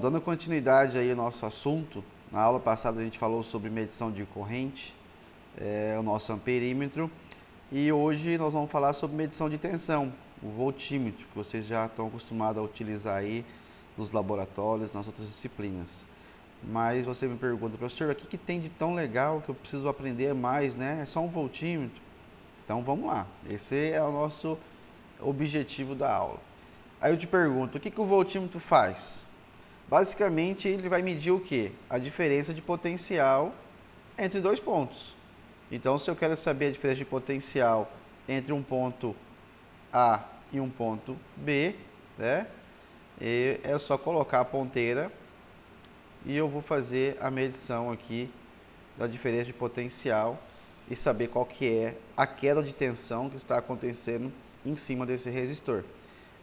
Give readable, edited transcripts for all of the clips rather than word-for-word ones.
dando continuidade aí ao nosso assunto, na aula passada a gente falou sobre medição de corrente, o nosso amperímetro, e hoje nós vamos falar sobre medição de tensão, o voltímetro, que vocês já estão acostumados a utilizar aí nos laboratórios, nas outras disciplinas. Mas você me pergunta, professor, o que tem de tão legal que eu preciso aprender mais, né? É só um voltímetro? Então vamos lá, esse é o nosso objetivo da aula. Aí eu te pergunto, o que o voltímetro faz? Basicamente ele vai medir o quê? A diferença de potencial entre dois pontos. Então se eu quero saber a diferença de potencial entre um ponto A e um ponto B, né? É só colocar a ponteira e eu vou fazer a medição aqui da diferença de potencial e saber qual que é a queda de tensão que está acontecendo em cima desse resistor.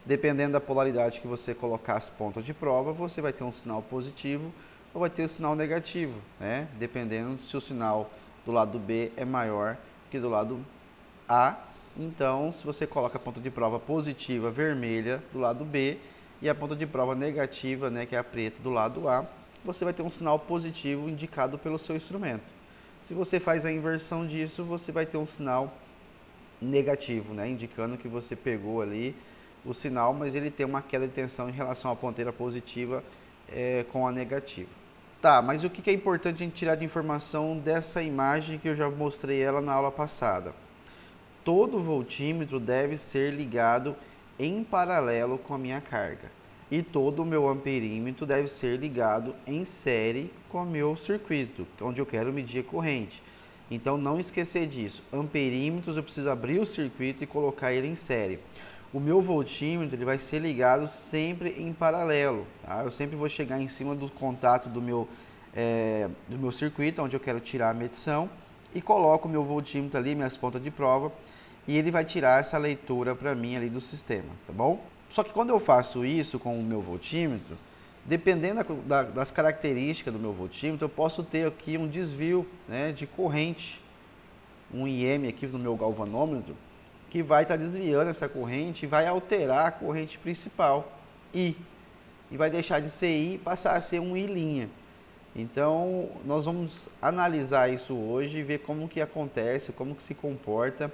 Dependendo da polaridade que você colocar as pontas de prova, você vai ter um sinal positivo ou vai ter um sinal negativo, né? Dependendo se o sinal do lado B é maior que do lado A. Então, se você coloca a ponta de prova positiva vermelha do lado B e a ponta de prova negativa, né, que é a preta, do lado A, você vai ter um sinal positivo indicado pelo seu instrumento. Se você faz a inversão disso, você vai ter um sinal negativo, né, indicando que você pegou ali o sinal, mas ele tem uma queda de tensão em relação à ponteira positiva com a negativa. Tá, mas o que é importante a gente tirar de informação dessa imagem que eu já mostrei ela na aula passada? Todo voltímetro deve ser ligado em paralelo com a minha carga. E todo o meu amperímetro deve ser ligado em série com o meu circuito, onde eu quero medir a corrente. Então não esquecer disso. Amperímetros eu preciso abrir o circuito e colocar ele em série. O meu voltímetro ele vai ser ligado sempre em paralelo. Tá? Eu sempre vou chegar em cima do contato do meu circuito, onde eu quero tirar a medição, e coloco o meu voltímetro ali, minhas pontas de prova, e ele vai tirar essa leitura para mim ali do sistema, tá bom? Só que quando eu faço isso com o meu voltímetro, dependendo das características do meu voltímetro, eu posso ter aqui um desvio, né, de corrente, um IM aqui no meu galvanômetro, que vai estar desviando essa corrente e vai alterar a corrente principal, I. E vai deixar de ser I e passar a ser um I'. Então, nós vamos analisar isso hoje e ver como que acontece, como que se comporta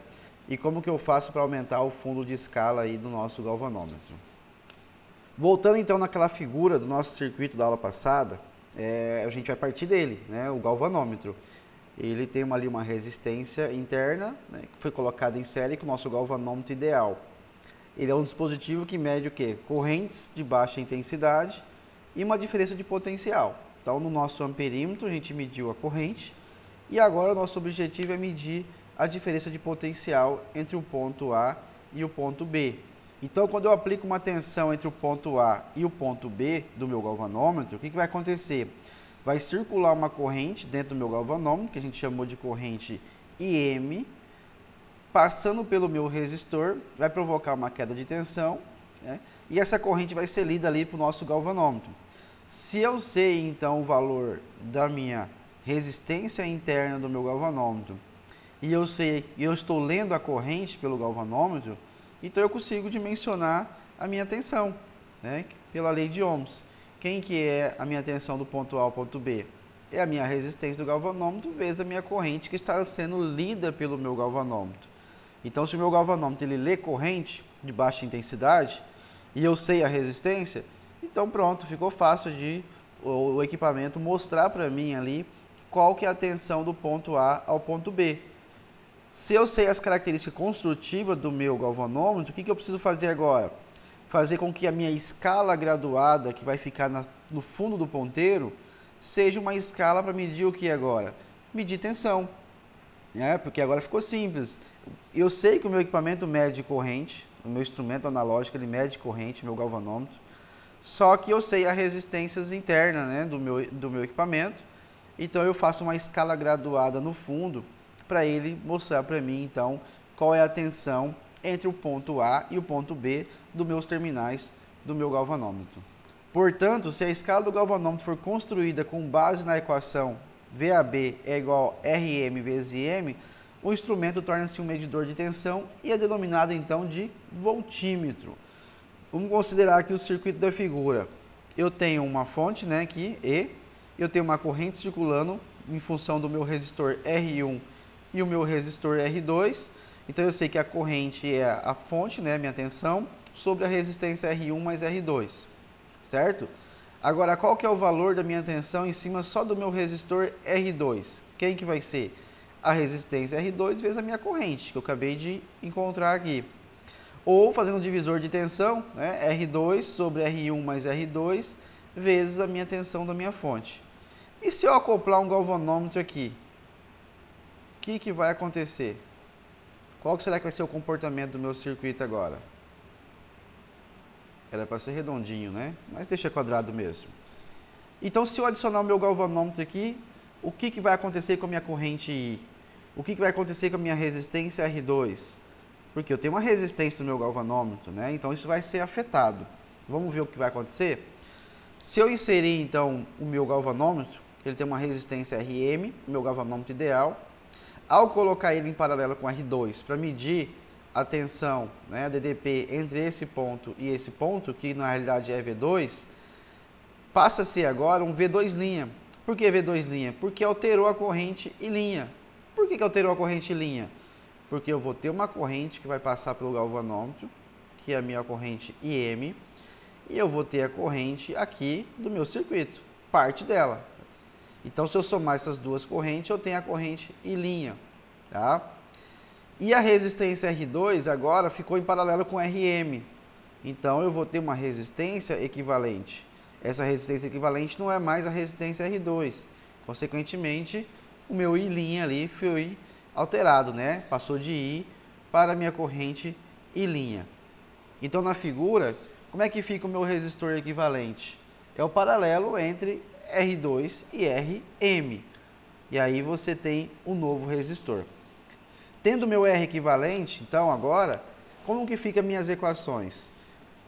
e como que eu faço para aumentar o fundo de escala aí do nosso galvanômetro. Voltando então naquela figura do nosso circuito da aula passada, a gente vai partir dele, né, o galvanômetro. Ele tem ali uma resistência interna, né, que foi colocada em série com o nosso galvanômetro ideal. Ele é um dispositivo que mede o quê? Correntes de baixa intensidade e uma diferença de potencial. Então, no nosso amperímetro, a gente mediu a corrente e agora o nosso objetivo é medir a diferença de potencial entre o ponto A e o ponto B. Então, quando eu aplico uma tensão entre o ponto A e o ponto B do meu galvanômetro, o que vai acontecer? Vai circular uma corrente dentro do meu galvanômetro, que a gente chamou de corrente IM, passando pelo meu resistor, vai provocar uma queda de tensão, né? E essa corrente vai ser lida ali para o nosso galvanômetro. Se eu sei, então, o valor da minha resistência interna do meu galvanômetro, e eu estou lendo a corrente pelo galvanômetro, então eu consigo dimensionar a minha tensão, né? Pela lei de Ohms. Quem que é a minha tensão do ponto A ao ponto B? É a minha resistência do galvanômetro vezes a minha corrente que está sendo lida pelo meu galvanômetro. Então, se o meu galvanômetro ele lê corrente de baixa intensidade e eu sei a resistência, então pronto, ficou fácil de o equipamento mostrar para mim ali qual que é a tensão do ponto A ao ponto B. Se eu sei as características construtivas do meu galvanômetro, o que eu preciso fazer agora? Fazer com que a minha escala graduada, que vai ficar no fundo do ponteiro, seja uma escala para medir o que agora? Medir tensão. Porque agora ficou simples. Eu sei que o meu equipamento mede corrente, o meu instrumento analógico ele mede corrente, meu galvanômetro, só que eu sei as resistências internas, né, do meu equipamento, então eu faço uma escala graduada no fundo para ele mostrar para mim, então, qual é a tensão entre o ponto A e o ponto B dos meus terminais do meu galvanômetro. Portanto, se a escala do galvanômetro for construída com base na equação VAB é igual a RM vezes IM, o instrumento torna-se um medidor de tensão e é denominado então de voltímetro. Vamos considerar aqui o circuito da figura. eu tenho uma fonte, né, aqui, E, eu tenho uma corrente circulando em função do meu resistor R1 e o meu resistor R2. Então eu sei que a corrente é a fonte, né, minha tensão, sobre a resistência R1 mais R2, certo? Agora, qual que é o valor da minha tensão em cima só do meu resistor R2? Quem que vai ser? A resistência R2 vezes a minha corrente, que eu acabei de encontrar aqui. Ou fazendo um divisor de tensão, né, R2 sobre R1 mais R2 vezes a minha tensão da minha fonte. E se eu acoplar um galvanômetro aqui, o que vai acontecer? Qual que será que vai ser o comportamento do meu circuito agora? Era para ser redondinho, né? Mas deixa quadrado mesmo. Então, se eu adicionar o meu galvanômetro aqui, o que vai acontecer com a minha corrente I? O que vai acontecer com a minha resistência R2? Porque eu tenho uma resistência no meu galvanômetro, né? Então, isso vai ser afetado. Vamos ver o que vai acontecer? Se eu inserir, então, o meu galvanômetro, ele tem uma resistência RM, meu galvanômetro ideal. Ao colocar ele em paralelo com R2 para medir a tensão, né, a DDP, entre esse ponto e esse ponto, que na realidade é V2, passa a ser agora um V2'. Por que V2'? Porque alterou a corrente I'. Por que alterou a corrente I'? Porque eu vou ter uma corrente que vai passar pelo galvanômetro, que é a minha corrente IM, e eu vou ter a corrente aqui do meu circuito, parte dela. Então, se eu somar essas duas correntes, eu tenho a corrente I', tá? E a resistência R2 agora ficou em paralelo com RM. Então, eu vou ter uma resistência equivalente. Essa resistência equivalente não é mais a resistência R2. Consequentemente, o meu I' ali foi alterado, né? Passou de I para a minha corrente I'. Então, na figura, como é que fica o meu resistor equivalente? É o paralelo entre R2 e RM. E aí você tem um novo resistor. Tendo meu R equivalente, então agora, como que ficam minhas equações?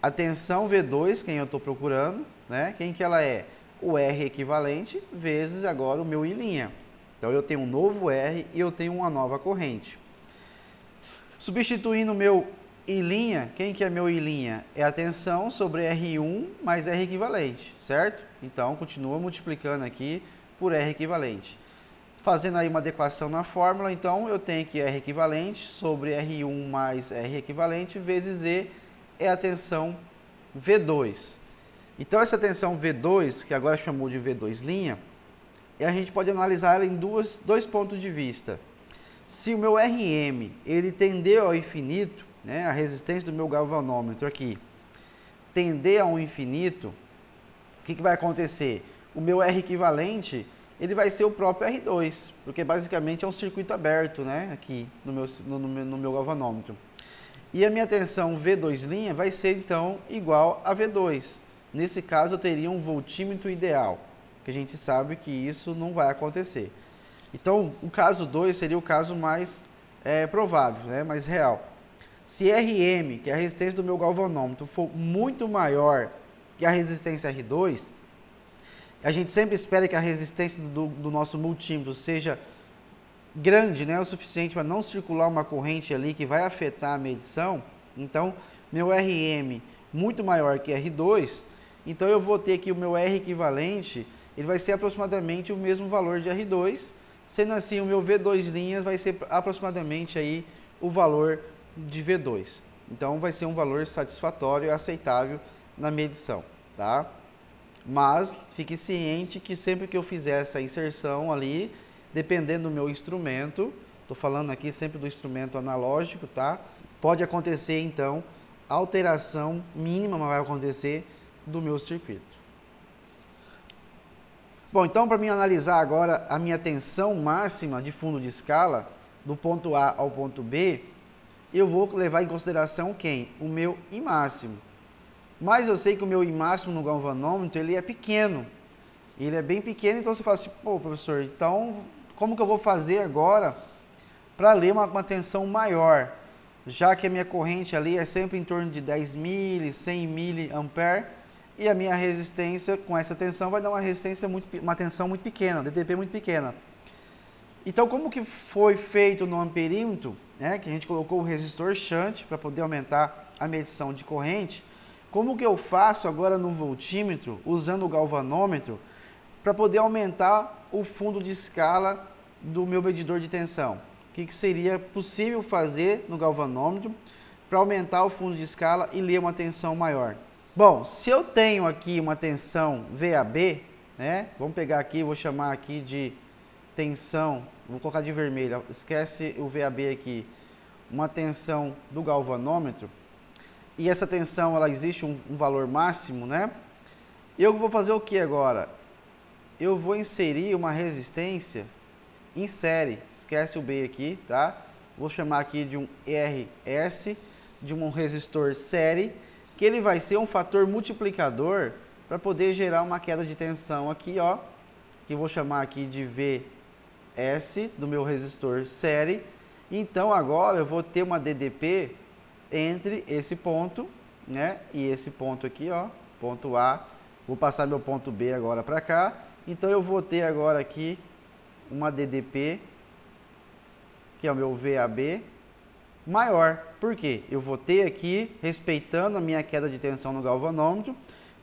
A tensão V2, quem eu estou procurando, né? Quem que ela é? O R equivalente vezes agora o meu I'. Então eu tenho um novo R e eu tenho uma nova corrente. Substituindo o meu I', quem que é meu I'? É a tensão sobre R1 mais R equivalente, certo? Então, continua multiplicando aqui por R equivalente. Fazendo aí uma adequação na fórmula, então, eu tenho que R equivalente sobre R1 mais R equivalente vezes E é a tensão V2. Então, essa tensão V2, que agora chamou de V2', a gente pode analisar ela em dois pontos de vista. Se o meu RM ele tender ao infinito, né, a resistência do meu galvanômetro aqui tender ao infinito, o que vai acontecer? O meu R equivalente ele vai ser o próprio R2, porque basicamente é um circuito aberto, né, aqui no meu galvanômetro. E a minha tensão V2' vai ser então igual a V2. Nesse caso eu teria um voltímetro ideal, que a gente sabe que isso não vai acontecer. Então, o caso 2 seria o caso mais provável, né, mais real. Se RM, que é a resistência do meu galvanômetro, for muito maior que a resistência R2, a gente sempre espera que a resistência do nosso multímetro seja grande, né, o suficiente para não circular uma corrente ali que vai afetar a medição. Então, meu RM muito maior que R2, então eu vou ter que o meu R equivalente, ele vai ser aproximadamente o mesmo valor de R2, sendo assim o meu V2' vai ser aproximadamente aí o valor de V2. Então, vai ser um valor satisfatório e aceitável na medição, tá? Mas, fique ciente que sempre que eu fizer essa inserção ali, dependendo do meu instrumento, estou falando aqui sempre do instrumento analógico, tá? Pode acontecer, então, alteração mínima, mas vai acontecer, do meu circuito. Bom, então, para mim analisar agora a minha tensão máxima de fundo de escala, do ponto A ao ponto B, eu vou levar em consideração quem? O meu I máximo. Mas eu sei que o meu I máximo no galvanômetro, ele é pequeno. Ele é bem pequeno, então você fala assim, pô, professor, então como que eu vou fazer agora para ler uma tensão maior? Já que a minha corrente ali é sempre em torno de 10 mili, 100 miliampere, e a minha resistência com essa tensão vai dar uma tensão muito pequena, DTP muito pequena. Então, como que foi feito no amperímetro, né, que a gente colocou o resistor shunt para poder aumentar a medição de corrente, Como que eu faço agora no voltímetro, usando o galvanômetro, para poder aumentar o fundo de escala do meu medidor de tensão? O que seria possível fazer no galvanômetro para aumentar o fundo de escala e ler uma tensão maior? Bom, se eu tenho aqui uma tensão VAB, né? Vamos pegar aqui, vou chamar aqui de tensão, vou colocar de vermelho, esquece o VAB aqui, uma tensão do galvanômetro, e essa tensão, ela existe um valor máximo, né? Eu vou fazer o que agora? Eu vou inserir uma resistência em série, esquece o B aqui, tá? Vou chamar aqui de um RS, de um resistor série, que ele vai ser um fator multiplicador para poder gerar uma queda de tensão aqui, ó, que eu vou chamar aqui de VS, do meu resistor série. Então agora eu vou ter uma DDP entre esse ponto, né, e esse ponto aqui, ó, ponto A. Vou passar meu ponto B agora para cá. Então eu vou ter agora aqui uma DDP, que é o meu VAB, maior. Por quê? Eu vou ter aqui, respeitando a minha queda de tensão no galvanômetro,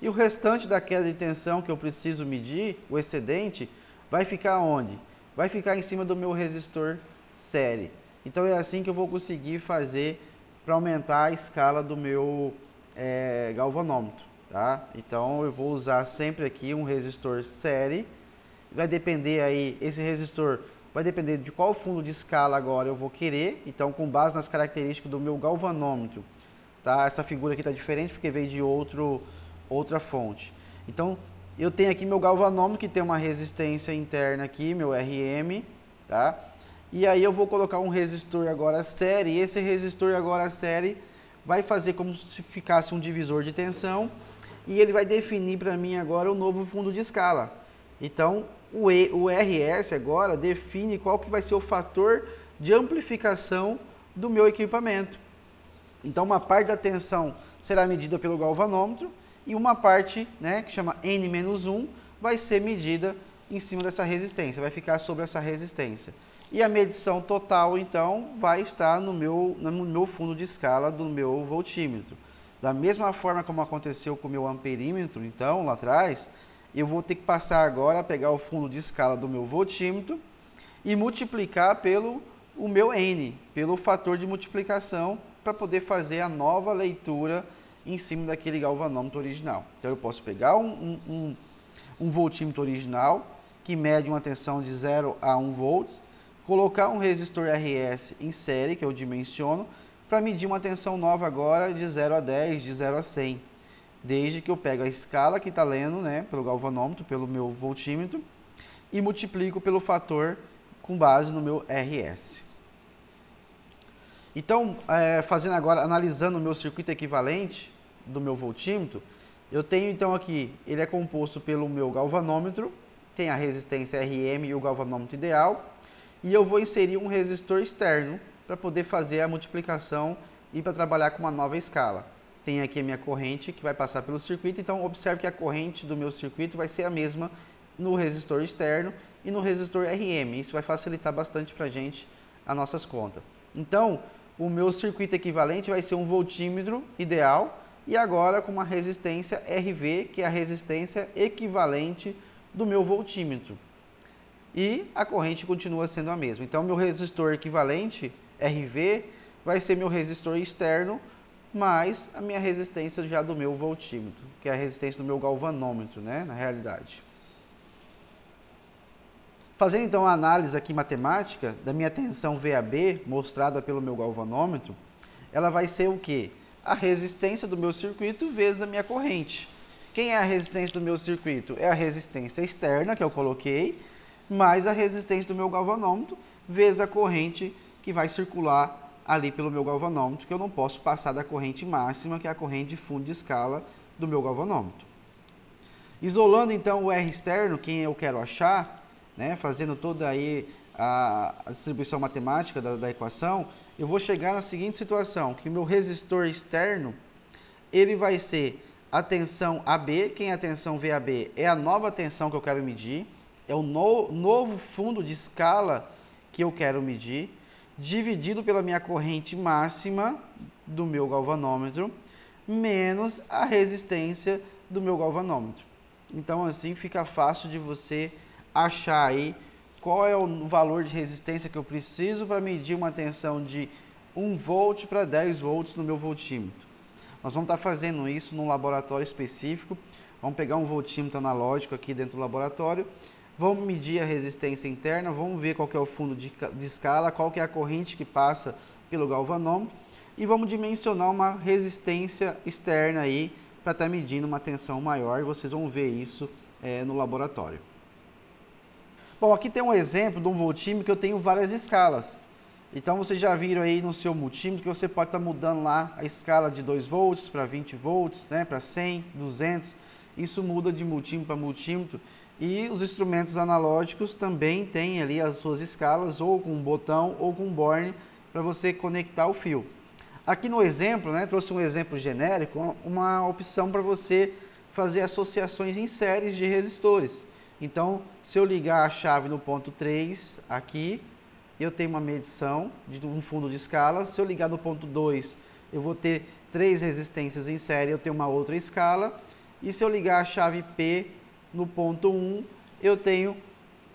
e o restante da queda de tensão que eu preciso medir, o excedente, vai ficar onde? Vai ficar em cima do meu resistor série. Então é assim que eu vou conseguir fazer para aumentar a escala do meu galvanômetro, tá? Então eu vou usar sempre aqui um resistor série. Vai depender aí, esse resistor vai depender de qual fundo de escala agora eu vou querer. Então, com base nas características do meu galvanômetro, tá? Essa figura aqui está diferente porque veio de outra fonte. Então, eu tenho aqui meu galvanômetro que tem uma resistência interna aqui, meu RM, tá? E aí eu vou colocar um resistor agora série, e esse resistor agora série vai fazer como se ficasse um divisor de tensão, e ele vai definir para mim agora o novo fundo de escala. Então, o RS agora define qual que vai ser o fator de amplificação do meu equipamento. Então, uma parte da tensão será medida pelo galvanômetro, e uma parte, né, que chama N-1, vai ser medida em cima dessa resistência, vai ficar sobre essa resistência. E a medição total, então, vai estar no meu fundo de escala do meu voltímetro. Da mesma forma como aconteceu com o meu amperímetro, então, lá atrás, eu vou ter que passar agora a pegar o fundo de escala do meu voltímetro e multiplicar pelo o meu N, pelo fator de multiplicação, para poder fazer a nova leitura em cima daquele galvanômetro original. Então, eu posso pegar um voltímetro original, que mede uma tensão de 0 a 1 volts, colocar um resistor RS em série, que eu dimensiono, para medir uma tensão nova agora de 0 a 10, de 0 a 100. Desde que eu pego a escala que está lendo, né, pelo galvanômetro, pelo meu voltímetro, e multiplico pelo fator com base no meu RS. Então, fazendo agora, analisando o meu circuito equivalente do meu voltímetro, eu tenho então aqui, ele é composto pelo meu galvanômetro, tem a resistência RM e o galvanômetro ideal, e eu vou inserir um resistor externo para poder fazer a multiplicação e para trabalhar com uma nova escala. Tem aqui a minha corrente que vai passar pelo circuito, então observe que a corrente do meu circuito vai ser a mesma no resistor externo e no resistor RM. Isso vai facilitar bastante para a gente as nossas contas. Então, o meu circuito equivalente vai ser um voltímetro ideal e agora com uma resistência RV, que é a resistência equivalente do meu voltímetro. E a corrente continua sendo a mesma. Então, meu resistor equivalente, RV, vai ser meu resistor externo, mais a minha resistência já do meu voltímetro, que é a resistência do meu galvanômetro, né, na realidade. Fazendo então a análise aqui matemática da minha tensão VAB, mostrada pelo meu galvanômetro, ela vai ser o quê? A resistência do meu circuito vezes a minha corrente. Quem é a resistência do meu circuito? É a resistência externa que eu coloquei, mais a resistência do meu galvanômetro, vezes a corrente que vai circular ali pelo meu galvanômetro, que eu não posso passar da corrente máxima, que é a corrente de fundo de escala do meu galvanômetro. Isolando então o R externo, quem eu quero achar, né, fazendo toda aí a distribuição matemática da equação, eu vou chegar na seguinte situação, que o meu resistor externo, ele vai ser a tensão AB, quem é a tensão VAB? É a nova tensão que eu quero medir, é o novo fundo de escala que eu quero medir, dividido pela minha corrente máxima do meu galvanômetro, menos a resistência do meu galvanômetro. Então assim fica fácil de você achar aí qual é o valor de resistência que eu preciso para medir uma tensão de 1 volt para 10 volts no meu voltímetro. Nós vamos estar fazendo isso num laboratório específico. Vamos pegar um voltímetro analógico aqui dentro do laboratório, vamos medir a resistência interna, vamos ver qual que é o fundo de escala, qual que é a corrente que passa pelo galvanômetro e vamos dimensionar uma resistência externa aí para estar medindo uma tensão maior e vocês vão ver isso no laboratório. Bom, aqui tem um exemplo de um voltímetro que eu tenho várias escalas. Então vocês já viram aí no seu multímetro que você pode estar mudando lá a escala de 2 volts para 20 volts, né, para 100, 200. Isso muda de multímetro para multímetro. E os instrumentos analógicos também têm ali as suas escalas, ou com um botão ou com um borne, para você conectar o fio. Aqui no exemplo, né, trouxe um exemplo genérico, uma opção para você fazer associações em séries de resistores. Então, se eu ligar a chave no ponto 3 aqui, eu tenho uma medição de um fundo de escala. Se eu ligar no ponto 2, eu vou ter 3 resistências em série, eu tenho uma outra escala. E se eu ligar a chave P no ponto 1, eu tenho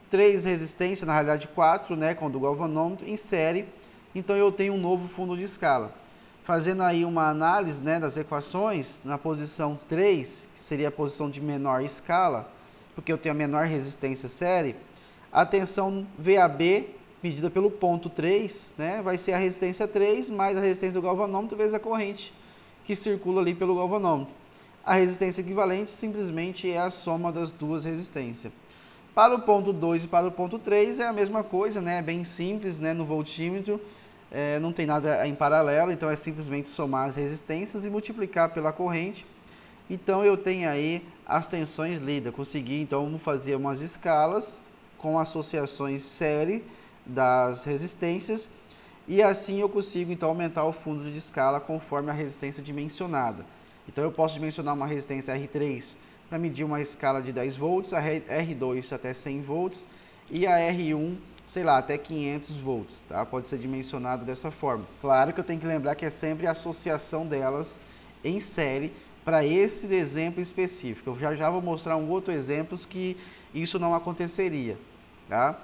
3 resistências, na realidade 4, né, com o do galvanômetro, em série. Então eu tenho um novo fundo de escala. Fazendo aí uma análise, né, das equações, na posição 3, que seria a posição de menor escala, porque eu tenho a menor resistência série, a tensão VAB, medida pelo ponto 3, né, vai ser a resistência 3 mais a resistência do galvanômetro vezes a corrente que circula ali pelo galvanômetro. A resistência equivalente simplesmente é a soma das duas resistências. Para o ponto 2 e para o ponto 3 é a mesma coisa, né, é bem simples, né, no voltímetro, não tem nada em paralelo, então é simplesmente somar as resistências e multiplicar pela corrente. Então eu tenho aí as tensões lidas, consegui então fazer umas escalas com associações série das resistências e assim eu consigo então aumentar o fundo de escala conforme a resistência dimensionada. Então eu posso dimensionar uma resistência R3 para medir uma escala de 10 volts, a R2 até 100 volts e a R1, sei lá, até 500 volts, tá? Pode ser dimensionado dessa forma. Claro que eu tenho que lembrar que é sempre a associação delas em série para esse exemplo específico. Eu já vou mostrar um outro exemplo que isso não aconteceria, tá?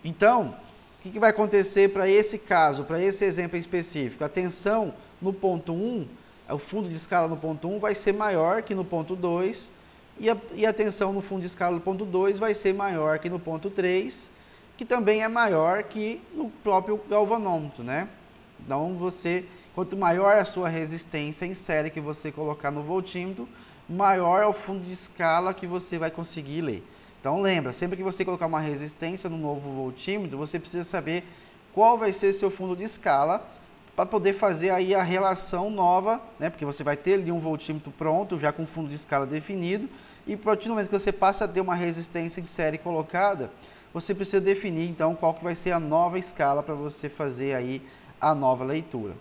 Então, o que vai acontecer para esse caso, para esse exemplo específico? A tensão no ponto 1, o fundo de escala no ponto 1 vai ser maior que no ponto 2 e a tensão no fundo de escala do ponto 2 vai ser maior que no ponto 3, que também é maior que no próprio galvanômetro, né? Então, quanto maior a sua resistência em série que você colocar no voltímetro, maior é o fundo de escala que você vai conseguir ler. Então lembra, sempre que você colocar uma resistência no novo voltímetro, você precisa saber qual vai ser seu fundo de escala para poder fazer aí a relação nova, né? Porque você vai ter ali um voltímetro pronto, já com fundo de escala definido, e a partir do momento que você passa a ter uma resistência em série colocada, você precisa definir então qual que vai ser a nova escala para você fazer aí a nova leitura.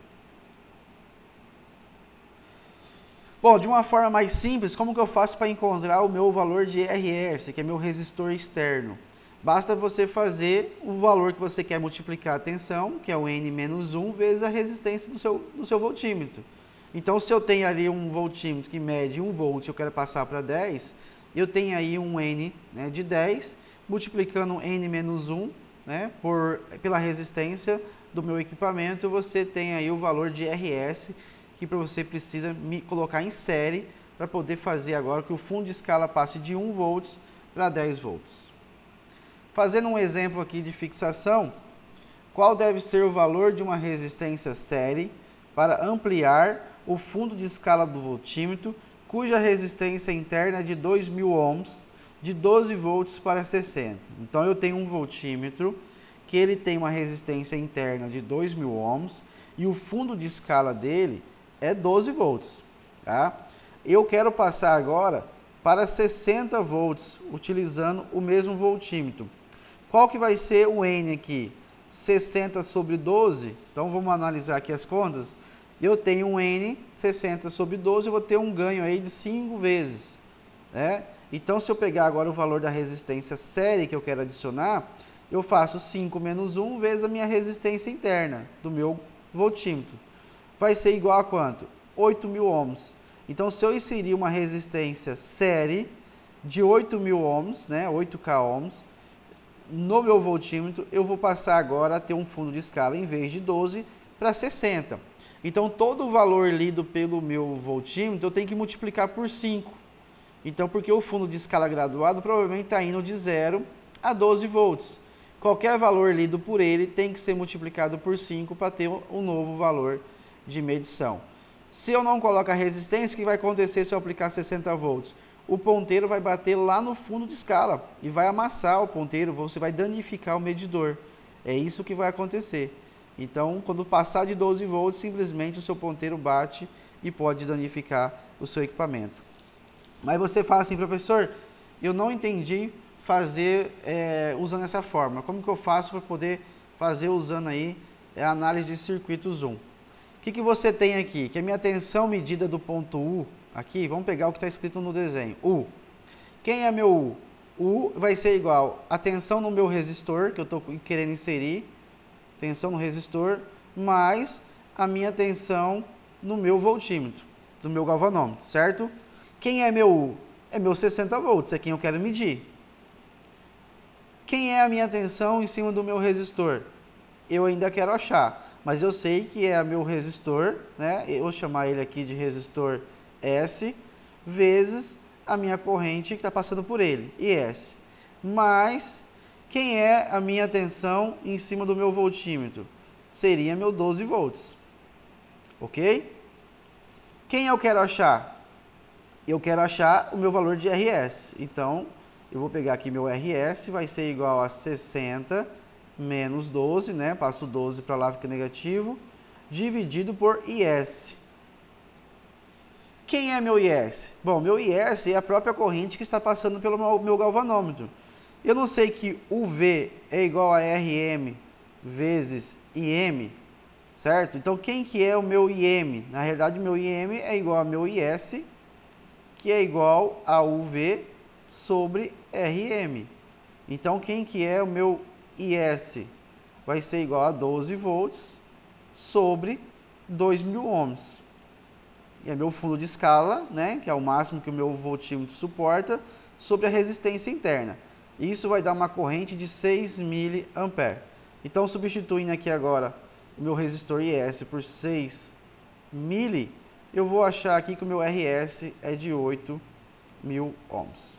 Bom, de uma forma mais simples, como que eu faço para encontrar o meu valor de RS, que é meu resistor externo? Basta você fazer o valor que você quer multiplicar a tensão, que é o N-1, vezes a resistência do seu voltímetro. Então, se eu tenho ali um voltímetro que mede 1 volt e eu quero passar para 10, eu tenho aí um N, né, de 10, multiplicando N-1, né, pela resistência do meu equipamento, você tem aí o valor de RS, que você precisa colocar em série para poder fazer agora que o fundo de escala passe de 1 volts para 10 volts. Fazendo um exemplo aqui de fixação, qual deve ser o valor de uma resistência série para ampliar o fundo de escala do voltímetro, cuja resistência interna é de 2.000 ohms, de 12 volts para 60. Então eu tenho um voltímetro que ele tem uma resistência interna de 2.000 ohms e o fundo de escala dele é 12 volts, tá? Eu quero passar agora para 60 volts, utilizando o mesmo voltímetro. Qual que vai ser o N aqui? 60 sobre 12, então vamos analisar aqui as contas. Eu tenho um N, 60 sobre 12, eu vou ter um ganho aí de 5 vezes, né? Então, se eu pegar agora o valor da resistência série que eu quero adicionar, eu faço 5 menos 1 vezes a minha resistência interna do meu voltímetro. vai ser igual a quanto? 8.000 ohms. Então, se eu inserir uma resistência série de 8.000 ohms, né, 8K ohms, no meu voltímetro, eu vou passar agora a ter um fundo de escala, em vez de 12, para 60. Então, todo o valor lido pelo meu voltímetro, eu tenho que multiplicar por 5. Então, porque o fundo de escala graduado provavelmente está indo de 0 a 12 volts. Qualquer valor lido por ele tem que ser multiplicado por 5 para ter um novo valor de medição. Se eu não coloco a resistência, o que vai acontecer se eu aplicar 60 volts? O ponteiro vai bater lá no fundo de escala e vai amassar o ponteiro, você vai danificar o medidor. É isso que vai acontecer. Então, quando passar de 12 volts, simplesmente o seu ponteiro bate e pode danificar o seu equipamento. Mas você fala assim, professor, eu não entendi fazer usando essa fórmula. Como que eu faço para poder fazer usando aí a análise de circuito zoom? O que você tem aqui? Que a minha tensão medida do ponto U, aqui, vamos pegar o que está escrito no desenho, U. Quem é meu U? U vai ser igual a tensão no meu resistor, que eu estou querendo inserir, tensão no resistor, mais a minha tensão no meu voltímetro, do meu galvanômetro, certo? Quem é meu U? É meu 60 volts, é quem eu quero medir. Quem é a minha tensão em cima do meu resistor? Eu ainda quero achar, mas eu sei que é meu resistor, né? Eu vou chamar ele aqui de resistor S, vezes a minha corrente que está passando por ele, IS. Mas quem é a minha tensão em cima do meu voltímetro? Seria meu 12 volts. Ok? Quem eu quero achar? Eu quero achar o meu valor de RS. Então, eu vou pegar aqui meu RS, vai ser igual a 60 menos 12, né? Passo 12 para lá, fica negativo, dividido por IS. Quem é meu IS? Bom, meu IS é a própria corrente que está passando pelo meu galvanômetro. Eu não sei que UV é igual a RM vezes IM, certo? Então, quem que é o meu IM? Na realidade, meu IM é igual a meu IS, que é igual a UV sobre RM. Então, quem que é o meu IS? Vai ser igual a 12 volts sobre 2.000 ohms. E é meu fundo de escala, né, que é o máximo que o meu voltímetro suporta, sobre a resistência interna. Isso vai dar uma corrente de 6 mA. Então, substituindo aqui agora o meu resistor IS por 6 mili, eu vou achar aqui que o meu RS é de 8.000 ohms.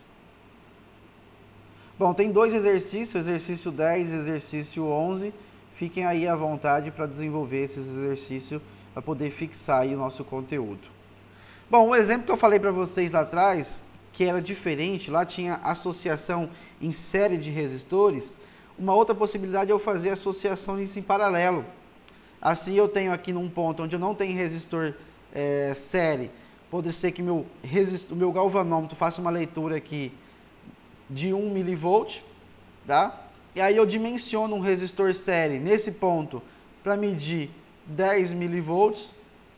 Bom, tem dois exercícios, exercício 10 e exercício 11. Fiquem aí à vontade para desenvolver esses exercícios, para poder fixar aí o nosso conteúdo. Bom, o exemplo que eu falei para vocês lá atrás, que era diferente, lá tinha associação em série de resistores. Uma outra possibilidade é eu fazer associação em paralelo. Assim eu tenho aqui num ponto onde eu não tenho resistor série, pode ser que o meu galvanômetro faça uma leitura aqui de 1 mV, tá? E aí eu dimensiono um resistor série nesse ponto para medir 10 mV.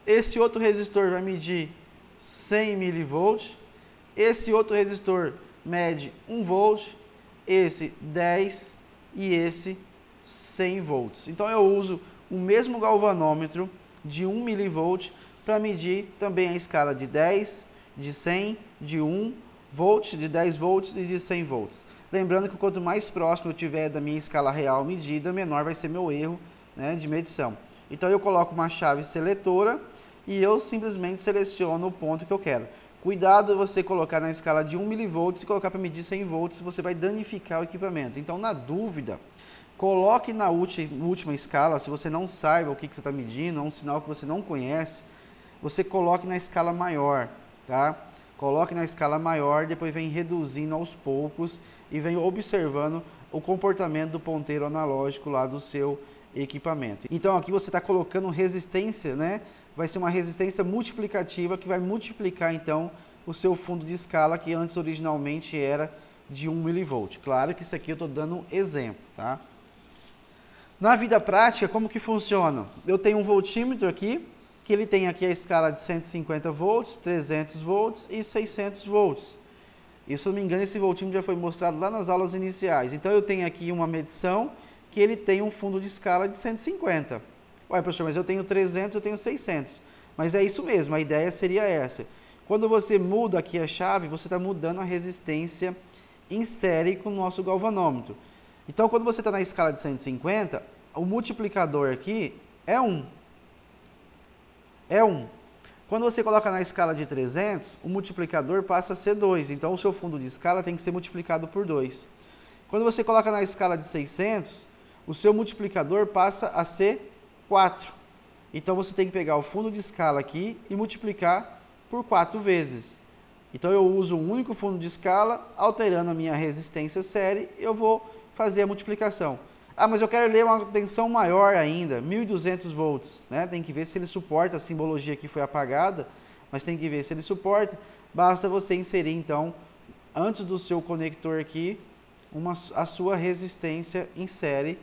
Esse outro resistor vai medir 100 mV. Esse outro resistor mede 1 volt, esse 10 e esse 100 volts. Então eu uso o mesmo galvanômetro de 1 mV para medir também a escala de 10, de 100, de 1 volt, de 10 volts e de 100 volts. Lembrando que quanto mais próximo eu tiver da minha escala real medida, menor vai ser meu erro, né, de medição. Então eu coloco uma chave seletora e eu simplesmente seleciono o ponto que eu quero. Cuidado você colocar na escala de 1 mV e colocar para medir 100 volts, você vai danificar o equipamento. Então, na dúvida, coloque na última escala, se você não saiba o que você está medindo, é um sinal que você não conhece, você coloque na escala maior, tá? Coloque na escala maior, depois vem reduzindo aos poucos e vem observando o comportamento do ponteiro analógico lá do seu equipamento. Então, aqui você está colocando resistência, né? Vai ser uma resistência multiplicativa que vai multiplicar, então, o seu fundo de escala, que antes originalmente era de 1 mV. Claro que isso aqui eu estou dando um exemplo, tá? Na vida prática, como que funciona? Eu tenho um voltímetro aqui, que ele tem aqui a escala de 150 volts, 300 volts e 600 volts. E se eu não me engano, esse voltímetro já foi mostrado lá nas aulas iniciais. Então, eu tenho aqui uma medição que ele tem um fundo de escala de 150. Ué, professor, mas eu tenho 300, eu tenho 600. Mas é isso mesmo, a ideia seria essa. Quando você muda aqui a chave, você está mudando a resistência em série com o nosso galvanômetro. Então, quando você está na escala de 150, o multiplicador aqui é 1. É 1. Quando você coloca na escala de 300, o multiplicador passa a ser 2. Então, o seu fundo de escala tem que ser multiplicado por 2. Quando você coloca na escala de 600, o seu multiplicador passa a ser 4. Então, você tem que pegar o fundo de escala aqui e multiplicar por 4 vezes. Então, eu uso um único fundo de escala, alterando a minha resistência série, eu vou fazer a multiplicação. Ah, mas eu quero ler uma tensão maior ainda, 1.200 volts, né? Tem que ver se ele suporta, a simbologia aqui foi apagada, mas tem que ver se ele suporta. Basta você inserir, então, antes do seu conector aqui, a sua resistência em série,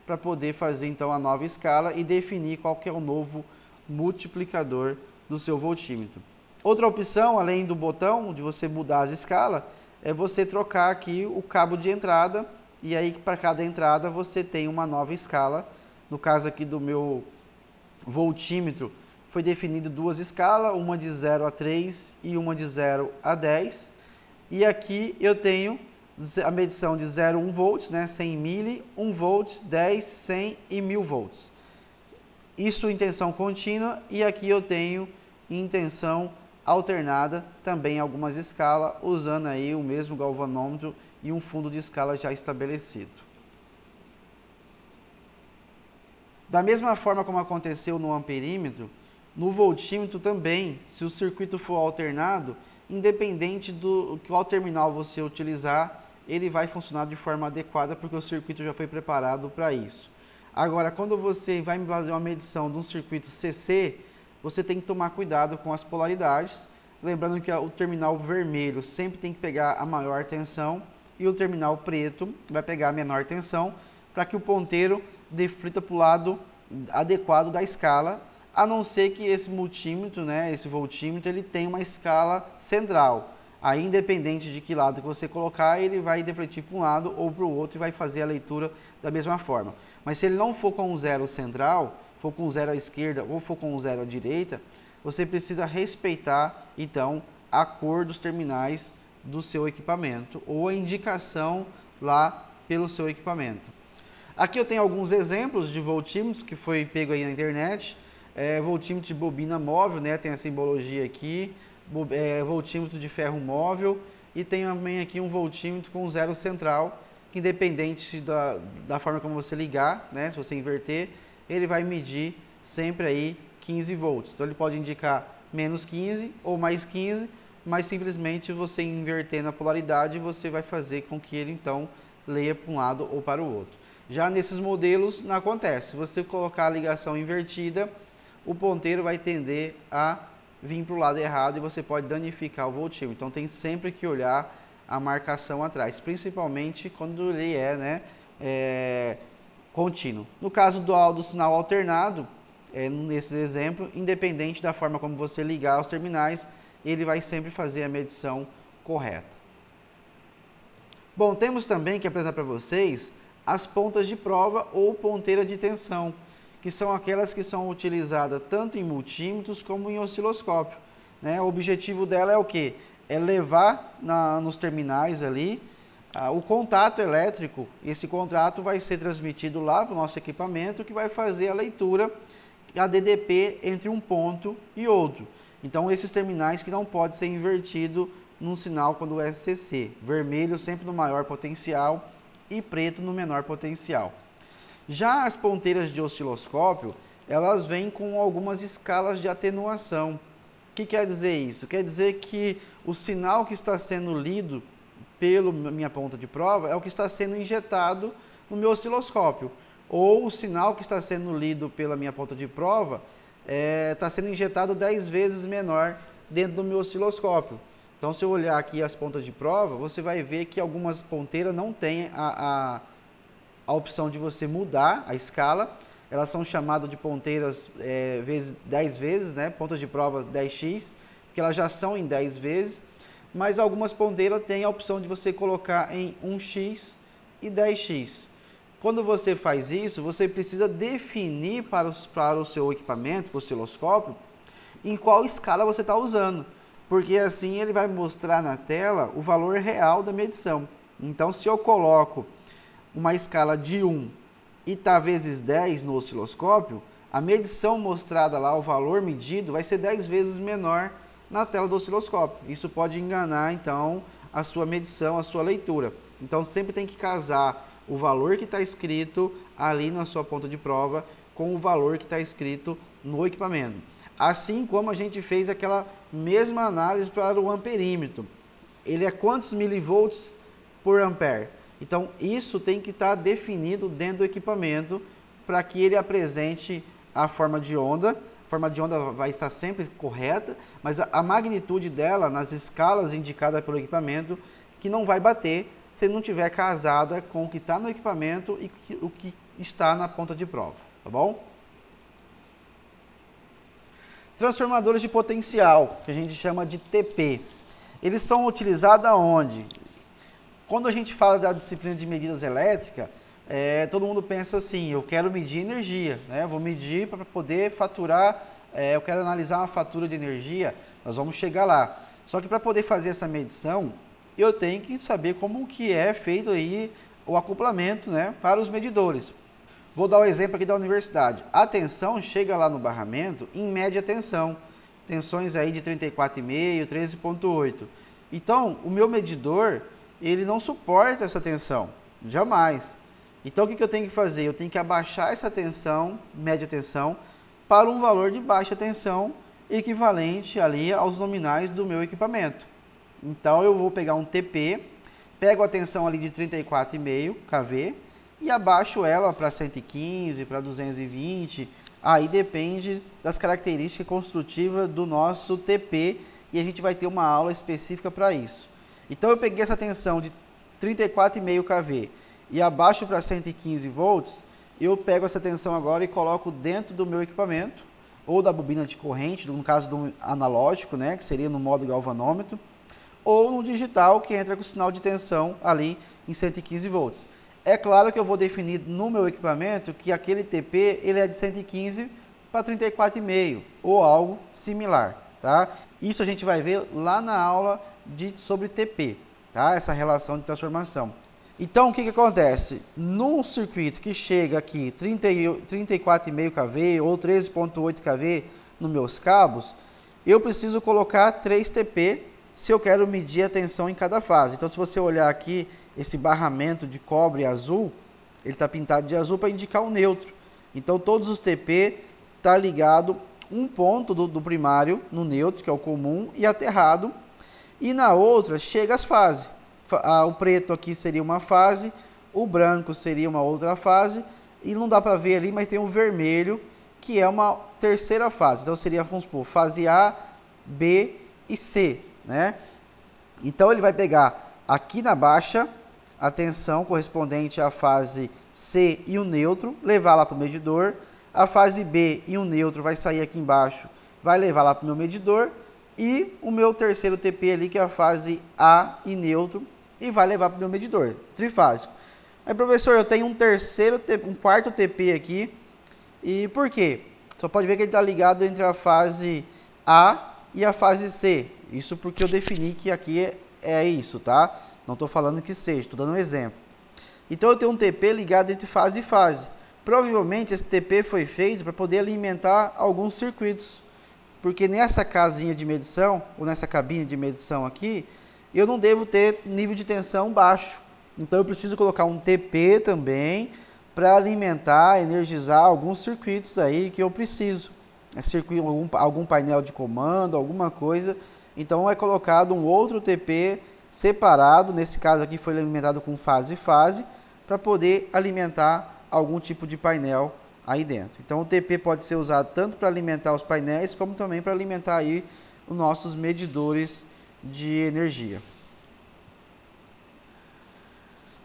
para poder fazer, então, a nova escala e definir qual que é o novo multiplicador do seu voltímetro. Outra opção, além do botão de você mudar as escalas, é você trocar aqui o cabo de entrada. E aí, para cada entrada, você tem uma nova escala. No caso aqui do meu voltímetro, foi definido 2 escalas, uma de 0 a 3 e uma de 0 a 10. E aqui eu tenho a medição de 0 a 1 volts, né, 100 mili, 1 volt, 10, 100 e 1000 volts. Isso em tensão contínua, e aqui eu tenho em tensão alternada, também algumas escalas, usando aí o mesmo galvanômetro e um fundo de escala já estabelecido. Da mesma forma como aconteceu no amperímetro, no voltímetro também, se o circuito for alternado, independente do qual terminal você utilizar, ele vai funcionar de forma adequada, porque o circuito já foi preparado para isso. Agora, quando você vai fazer uma medição de um circuito CC, você tem que tomar cuidado com as polaridades, lembrando que o terminal vermelho sempre tem que pegar a maior tensão, e o terminal preto vai pegar a menor tensão, para que o ponteiro deflita para o lado adequado da escala, a não ser que esse multímetro, né, esse voltímetro, ele tem uma escala central. Aí, independente de que lado que você colocar, ele vai defletir para um lado ou para o outro e vai fazer a leitura da mesma forma. Mas se ele não for com um zero central, for com um zero à esquerda ou for com um zero à direita, você precisa respeitar, então, a cor dos terminais do seu equipamento ou a indicação lá pelo seu equipamento. Aqui eu tenho alguns exemplos de voltímetros que foi pego aí na internet. Voltímetro de bobina móvel, né? Tem a simbologia aqui, voltímetro de ferro móvel, e tem também aqui um voltímetro com zero central, que independente da forma como você ligar, né? Se você inverter, ele vai medir sempre aí 15 volts. Então ele pode indicar menos 15 ou mais 15, mas simplesmente você invertendo a polaridade, você vai fazer com que ele então leia para um lado ou para o outro. Já nesses modelos não acontece. Se você colocar a ligação invertida, o ponteiro vai tender a vir para o lado errado e você pode danificar o voltímetro. Então tem sempre que olhar a marcação atrás, principalmente quando ele é contínuo. No caso do sinal alternado, nesse exemplo, independente da forma como você ligar os terminais, ele vai sempre fazer a medição correta. Bom, temos também que apresentar para vocês as pontas de prova ou ponteira de tensão, que são aquelas que são utilizadas tanto em multímetros como em osciloscópio, né? O objetivo dela é o quê? É levar nos terminais ali o contato elétrico. Esse contato vai ser transmitido lá para o nosso equipamento, que vai fazer a leitura, a DDP entre um ponto e outro. Então, esses terminais que não podem ser invertidos num sinal quando é SCC. Vermelho sempre no maior potencial e preto no menor potencial. Já as ponteiras de osciloscópio, elas vêm com algumas escalas de atenuação. O que quer dizer isso? Quer dizer que o sinal que está sendo lido pela minha ponta de prova é o que está sendo injetado no meu osciloscópio. Ou o sinal que está sendo lido pela minha ponta de prova está sendo injetado 10 vezes menor dentro do meu osciloscópio. Então, se eu olhar aqui as pontas de prova, você vai ver que algumas ponteiras não têm a opção de você mudar a escala. Elas são chamadas de ponteiras 10 vezes, né? Pontas de prova 10x, que elas já são em 10 vezes. Mas algumas ponteiras têm a opção de você colocar em 1x e 10x. Quando você faz isso, você precisa definir para o seu equipamento, para o osciloscópio, em qual escala você está usando, porque assim ele vai mostrar na tela o valor real da medição. Então, se eu coloco uma escala de 1 e está vezes 10 no osciloscópio, a medição mostrada lá, o valor medido, vai ser 10 vezes menor na tela do osciloscópio. Isso pode enganar, então, a sua medição, a sua leitura. Então, sempre tem que casar o valor que está escrito ali na sua ponta de prova com o valor que está escrito no equipamento. Assim como a gente fez aquela mesma análise para o amperímetro. Ele é quantos milivolts por ampere? Então, isso tem que estar definido dentro do equipamento para que ele apresente a forma de onda. A forma de onda vai estar sempre correta, mas a magnitude dela nas escalas indicadas pelo equipamento que não vai bater se não tiver casada com o que está no equipamento e o que está na ponta de prova, tá bom? Transformadores de potencial, que a gente chama de TP. Eles são utilizados aonde? Quando a gente fala da disciplina de medidas elétricas, todo mundo pensa assim, eu quero medir energia, né? Vou medir para poder faturar, eu quero analisar uma fatura de energia, nós vamos chegar lá. Só que para poder fazer essa medição, eu tenho que saber como que é feito aí o acoplamento, né, para os medidores. Vou dar um exemplo aqui da universidade. A tensão chega lá no barramento em média tensão. Tensões aí de 34,5, 13,8. Então, o meu medidor, ele não suporta essa tensão. Jamais. Então, o que eu tenho que fazer? Eu tenho que abaixar essa tensão, média tensão, para um valor de baixa tensão, equivalente ali aos nominais do meu equipamento. Então, eu vou pegar um TP, pego a tensão ali de 34,5 kV e abaixo ela para 115, para 220, aí depende das características construtivas do nosso TP e a gente vai ter uma aula específica para isso. Então, eu peguei essa tensão de 34,5 kV e abaixo para 115 volts, eu pego essa tensão agora e coloco dentro do meu equipamento, ou da bobina de corrente, no caso do analógico, né, que seria no modo galvanômetro, ou no digital, que entra com sinal de tensão ali em 115 volts. É claro que eu vou definir no meu equipamento que aquele TP ele é de 115 para 34,5 ou algo similar, tá? Isso a gente vai ver lá na aula sobre TP, tá? Essa relação de transformação. Então, o que acontece? Num circuito que chega aqui 34,5 kV ou 13,8 kV nos meus cabos, eu preciso colocar 3 TP se eu quero medir a tensão em cada fase. Então, se você olhar aqui, esse barramento de cobre azul, ele está pintado de azul para indicar o neutro. Então, todos os TP está ligado um ponto do primário no neutro, que é o comum, e aterrado. E na outra, chega as fases. O preto aqui seria uma fase, o branco seria uma outra fase, e não dá para ver ali, mas tem o vermelho, que é uma terceira fase. Então, seria, vamos supor, fase A, B e C, né? Então, ele vai pegar aqui na baixa a tensão correspondente à fase C e o neutro, levar lá para o medidor. A fase B e o neutro vai sair aqui embaixo, vai levar lá para o meu medidor. E o meu terceiro TP ali, que é a fase A e neutro, e vai levar para o meu medidor, trifásico. Aí, professor, eu tenho um quarto TP aqui, e por quê? Só pode ver que ele está ligado entre a fase A e a fase C. Isso porque eu defini que aqui é isso, tá? Não estou falando que seja, estou dando um exemplo. Então, eu tenho um TP ligado entre fase e fase. Provavelmente, esse TP foi feito para poder alimentar alguns circuitos. Porque nessa casinha de medição, ou nessa cabine de medição aqui, eu não devo ter nível de tensão baixo. Então, eu preciso colocar um TP também para alimentar, energizar alguns circuitos aí que eu preciso. Algum painel de comando, alguma coisa. Então, é colocado um outro TP separado, nesse caso aqui foi alimentado com fase e fase, para poder alimentar algum tipo de painel aí dentro. Então, o TP pode ser usado tanto para alimentar os painéis, como também para alimentar aí os nossos medidores de energia.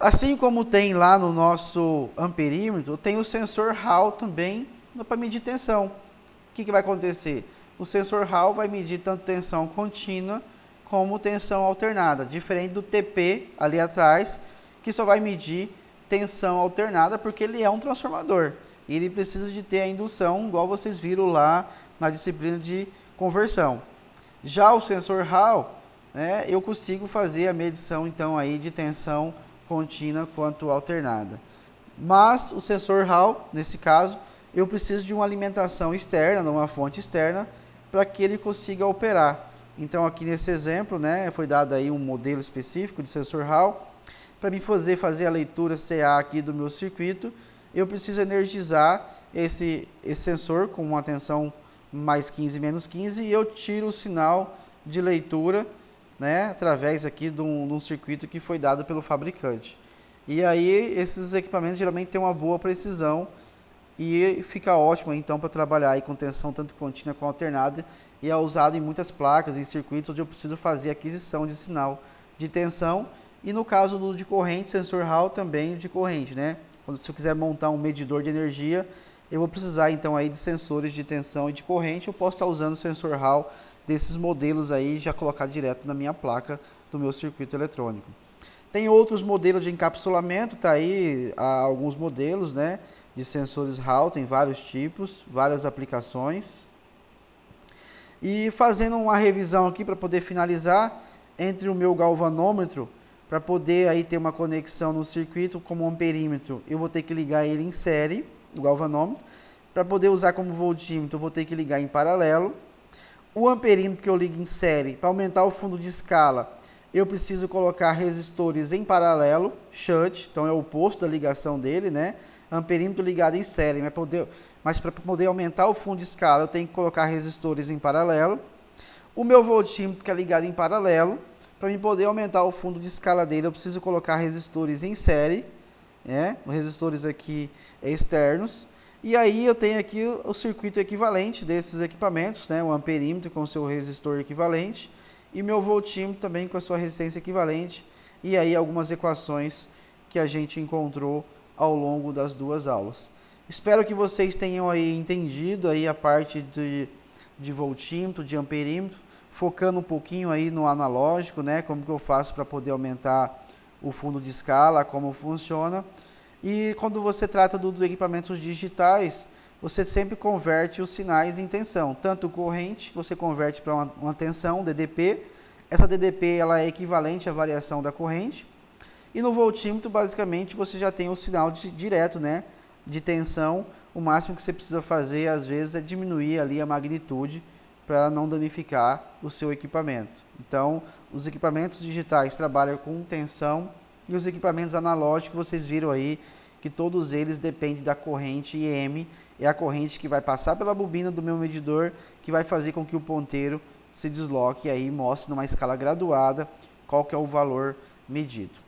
Assim como tem lá no nosso amperímetro, tem o sensor Hall também para medir tensão. O que vai acontecer? O sensor Hall vai medir tanto tensão contínua como tensão alternada, diferente do TP ali atrás, que só vai medir tensão alternada, porque ele é um transformador. E ele precisa de ter a indução, igual vocês viram lá na disciplina de conversão. Já o sensor Hall, né, eu consigo fazer a medição então aí de tensão contínua quanto alternada. Mas o sensor Hall, nesse caso, eu preciso de uma alimentação externa, de uma fonte externa, para que ele consiga operar. Então aqui nesse exemplo, né, foi dado aí um modelo específico de sensor Hall. Para mim fazer a leitura CA aqui do meu circuito, eu preciso energizar esse sensor com uma tensão mais 15, menos 15, e eu tiro o sinal de leitura, né, através aqui de um circuito que foi dado pelo fabricante. E aí esses equipamentos geralmente têm uma boa precisão e fica ótimo então para trabalhar aí com tensão tanto contínua quanto alternada, e é usado em muitas placas, em circuitos onde eu preciso fazer aquisição de sinal de tensão, e no caso do de corrente, sensor Hall também de corrente, né? Quando se eu quiser montar um medidor de energia, eu vou precisar então aí de sensores de tensão e de corrente. Eu posso estar usando o sensor Hall desses modelos aí, já colocar direto na minha placa do meu circuito eletrônico. Tem outros modelos de encapsulamento, tá aí alguns modelos, né, de sensores Hall, tem vários tipos, várias aplicações. E fazendo uma revisão aqui para poder finalizar, entre o meu galvanômetro, para poder aí ter uma conexão no circuito como amperímetro, eu vou ter que ligar ele em série, o galvanômetro. Para poder usar como voltímetro, eu vou ter que ligar em paralelo. O amperímetro que eu ligo em série, para aumentar o fundo de escala, eu preciso colocar resistores em paralelo, shunt, então é o oposto da ligação dele, né? Amperímetro ligado em série, mas para poder aumentar o fundo de escala, eu tenho que colocar resistores em paralelo. O meu voltímetro que é ligado em paralelo, para mim poder aumentar o fundo de escala dele, eu preciso colocar resistores em série, né? Os resistores aqui externos. E aí eu tenho aqui o circuito equivalente desses equipamentos, né? O amperímetro com o seu resistor equivalente e meu voltímetro também com a sua resistência equivalente. E aí algumas equações que a gente encontrou ao longo das duas aulas. Espero que vocês tenham aí entendido aí a parte de voltímetro, de amperímetro, focando um pouquinho aí no analógico, né? Como que eu faço para poder aumentar o fundo de escala, como funciona. E quando você trata dos equipamentos digitais, você sempre converte os sinais em tensão. Tanto corrente, você converte para uma tensão, DDP. Essa DDP ela é equivalente à variação da corrente. E no voltímetro, basicamente, você já tem o sinal direto, né, de tensão. O máximo que você precisa fazer, às vezes, é diminuir ali a magnitude para não danificar o seu equipamento. Então, os equipamentos digitais trabalham com tensão e os equipamentos analógicos, vocês viram aí que todos eles dependem da corrente IM, é a corrente que vai passar pela bobina do meu medidor, que vai fazer com que o ponteiro se desloque e aí mostre numa escala graduada qual que é o valor medido.